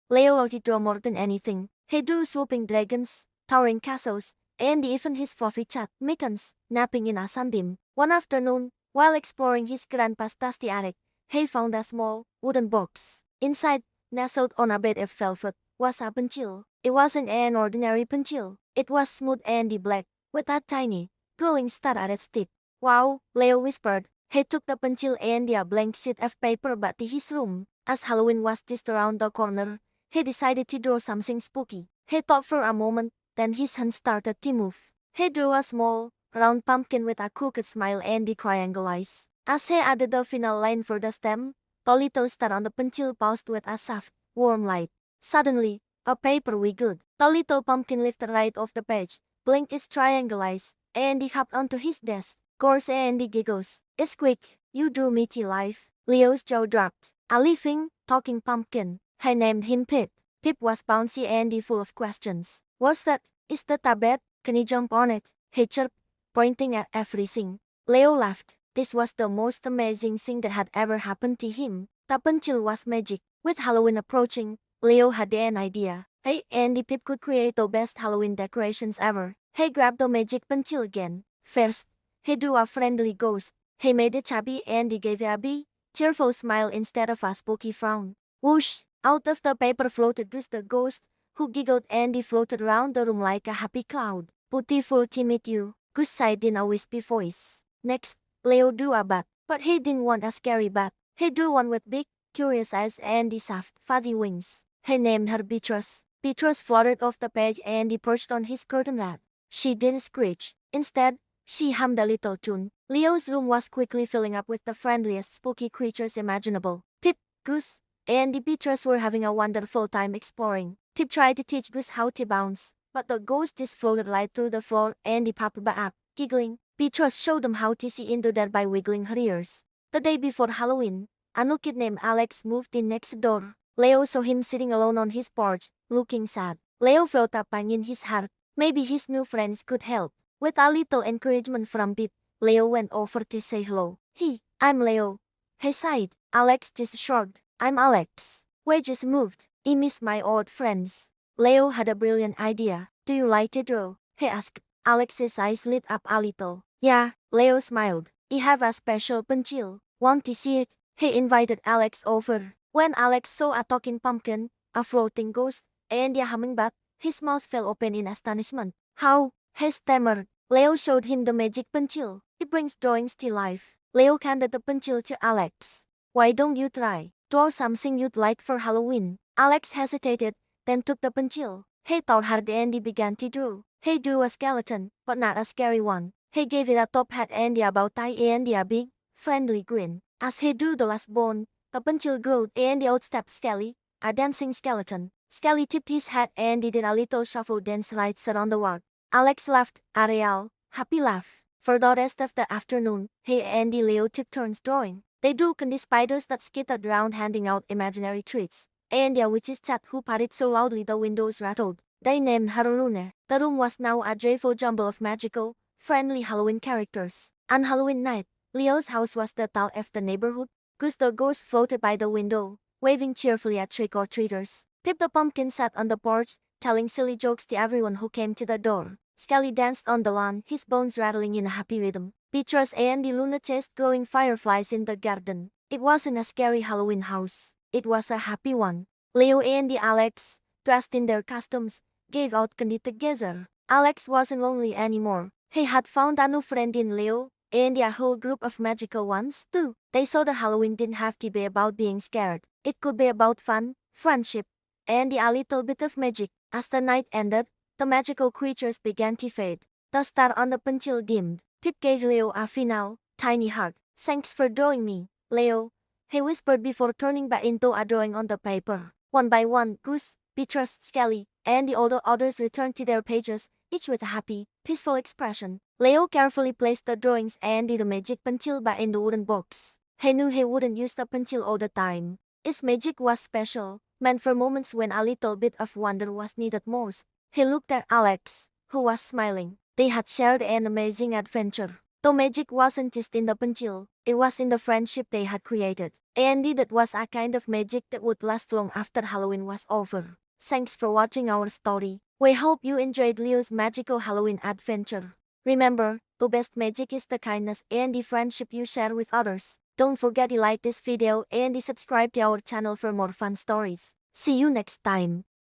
Leo loved to draw more than anything. He drew swooping dragons, towering castles, and even his fluffy chat mittens, napping in a sunbeam. One afternoon, while exploring his grandpa's dusty attic, he found a small, wooden box. Inside, nestled on a bed of velvet, was a pencil. It wasn't an ordinary pencil. It was smooth and black, with a tiny, glowing star at its tip. Wow, Leo whispered. He took the pencil and a blank sheet of paper back to his room. As Halloween was just around the corner, he decided to draw something spooky. He thought for a moment, then his hand started to move. He drew a small, round pumpkin with a crooked smile and the triangle eyes. As he added the final line for the stem, the little star on the pencil paused with a soft, warm light. Suddenly, a paper wiggled. The little pumpkin lifted right off the page, blinked its triangle eyes, and he hopped onto his desk. Course and the giggles. It's quick, you drew me to life. Leo's jaw dropped. A living, talking pumpkin. I named him Pip. Pip was bouncy and full of questions. What's that? Is that a bed? Can you jump on it? He chirped, pointing at everything. Leo laughed. This was the most amazing thing that had ever happened to him. The pencil was magic. With Halloween approaching, Leo had an idea. Hey, Andy Pip could create the best Halloween decorations ever. He grabbed the magic pencil again. First, he drew a friendly ghost. He made it chubby and he gave it a big, cheerful smile instead of a spooky frown. Whoosh! Out of the paper floated Goose the ghost, who giggled and he floated around the room like a happy cloud. Beautiful to meet you, Goose sighed in a wispy voice. Next, Leo drew a bat, but he didn't want a scary bat. He drew one with big, curious eyes and the soft, fuzzy wings. He named her Beatrice. Beatrice fluttered off the page and he perched on his curtain rod. She didn't screech. Instead, she hummed a little tune. Leo's room was quickly filling up with the friendliest spooky creatures imaginable. Pip, Goose, and the Beatrice were having a wonderful time exploring. Pip tried to teach Goose how to bounce, but the ghost just floated right through the floor and he popped back up, giggling. Beatrice showed them how to see into that by wiggling her ears. The day before Halloween, a new kid named Alex moved in next door. Leo saw him sitting alone on his porch, looking sad. Leo felt a pang in his heart. Maybe his new friends could help. With a little encouragement from Pip, Leo went over to say hello. Hey, I'm Leo. He sighed. Alex just shrugged. I'm Alex. We just moved. I miss my old friends. Leo had a brilliant idea. Do you like to draw? He asked. Alex's eyes lit up a little. Yeah, Leo smiled. I have a special pencil. Want to see it? He invited Alex over. When Alex saw a talking pumpkin, a floating ghost, and a hummingbird, his mouth fell open in astonishment. How? He stammered. Leo showed him the magic pencil. It brings drawings to life. Leo handed the pencil to Alex. Why don't you try? Draw something you'd like for Halloween. Alex hesitated, then took the pencil. He thought hard and he began to draw. He drew a skeleton, but not a scary one. He gave it a top hat and a bow tie and a big, friendly grin. As he drew the last bone, the pencil glowed and out stepped Skelly, a dancing skeleton. Skelly tipped his hat and he did a little shuffle dance right around the walk. Alex laughed, a real, happy laugh. For the rest of the afternoon, he and Leo took turns drawing. They drew candy spiders that skittered around handing out imaginary treats, and a witch's chat who parried so loudly the windows rattled. They named her Luna. The room was now a joyful jumble of magical, friendly Halloween characters. On Halloween night, Leo's house was the talk of the neighborhood. Goose the ghost floated by the window, waving cheerfully at trick-or-treaters. Pip the pumpkin sat on the porch, telling silly jokes to everyone who came to the door. Skelly danced on the lawn, his bones rattling in a happy rhythm. Beatrice and the Luna chased glowing fireflies in the garden. It wasn't a scary Halloween house. It was a happy one. Leo and Alex, dressed in their costumes, gave out candy together. Alex wasn't lonely anymore. He had found a new friend in Leo, and a whole group of magical ones, too. They saw that Halloween didn't have to be about being scared. It could be about fun, friendship, and a little bit of magic. As the night ended, the magical creatures began to fade. The star on the pencil dimmed. Pip gave Leo a final, tiny hug. Thanks for drawing me, Leo, he whispered before turning back into a drawing on the paper. One by one, Goose, Beatrice, Skelly, and the older others returned to their pages, each with a happy, peaceful expression. Leo carefully placed the drawings and the magic pencil back in the wooden box. He knew he wouldn't use the pencil all the time. Its magic was special, meant for moments when a little bit of wonder was needed most. He looked at Alex, who was smiling. They had shared an amazing adventure. Though magic wasn't just in the pencil, it was in the friendship they had created. And that was a kind of magic that would last long after Halloween was over. Thanks for watching our story. We hope you enjoyed Leo's magical Halloween adventure. Remember, the best magic is the kindness and the friendship you share with others. Don't forget to like this video and subscribe to our channel for more fun stories. See you next time.